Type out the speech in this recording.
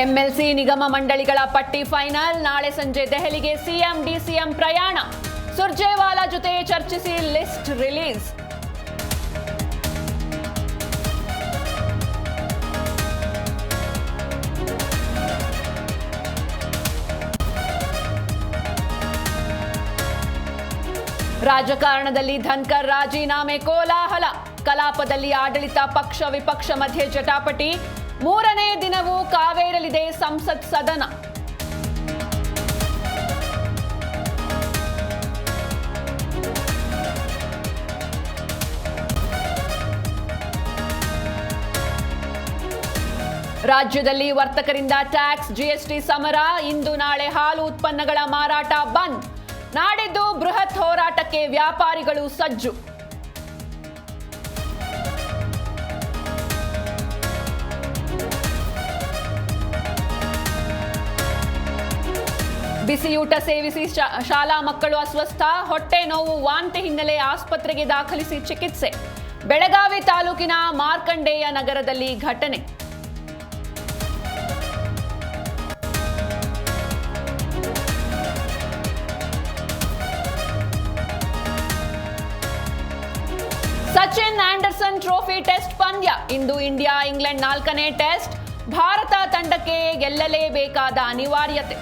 MLC ನಿಗಮ ಮಂಡಳಿಗಳ ಪಟ್ಟಿ ಫೈನಲ್. ನಾಳೆ ಸಂಜೆ ದೆಹಲಿಗೆ ಸಿಎಂ ಡಿಸಿಎಂ ಪ್ರಯಾಣ. ಸುರ್ಜೇವಾಲಾ ಜೊತೆ ಚರ್ಚಿಸಿ ಲಿಸ್ಟ್ ರಿಲೀಸ್. ರಾಜಕಾರಣದಲ್ಲಿ ಧನ್ಕರ್ ರಾಜೀನಾಮೆ ಕೋಲಾಹಲ. ಕಲಾಪದಲ್ಲಿ ಆಡಳಿತ ಪಕ್ಷ ವಿಪಕ್ಷ ಮಧ್ಯೆ ಜಟಾಪಟಿ. ಮೂರನೇ ದಿನವೂ ಕಾವೇರಲಿದೆ ಸಂಸತ್ ಸದನ. ರಾಜ್ಯದಲ್ಲಿ ವರ್ತಕರಿಂದ ಟ್ಯಾಕ್ಸ್ ಜಿಎಸ್ಟಿ ಸಮರ. ಇಂದು ನಾಳೆ ಹಾಲು ಉತ್ಪನ್ನಗಳ ಮಾರಾಟ ಬಂದ್. ನಾಡಿದ್ದು ಬೃಹತ್ ಹೋರಾಟಕ್ಕೆ ವ್ಯಾಪಾರಿಗಳು ಸಜ್ಜು. ಬಿಸಿಯೂಟ ಸೇವಿಸಿ ಶಾಲಾ ಮಕ್ಕಳು ಅಸ್ವಸ್ಥ. ಹೊಟ್ಟೆ ನೋವು ವಾಂತಿ ಹಿನ್ನೆಲೆ ಆಸ್ಪತ್ರೆಗೆ ದಾಖಲಿಸಿ ಚಿಕಿತ್ಸೆ. ಬೆಳಗಾವಿ ತಾಲೂಕಿನ ಮಾರ್ಕಂಡೇಯ ನಗರದಲ್ಲಿ ಘಟನೆ. ಸಚಿನ್ ಆಂಡರ್ಸನ್ ಟ್ರೋಫಿ ಟೆಸ್ಟ್ ಪಂದ್ಯ. ಇಂದು ಇಂಡಿಯಾ ಇಂಗ್ಲೆಂಡ್ 4ನೇ ಟೆಸ್ಟ್. ಭಾರತ ತಂಡಕ್ಕೆ ಗೆಲ್ಲಲೇಬೇಕಾದ ಅನಿವಾರ್ಯತೆ.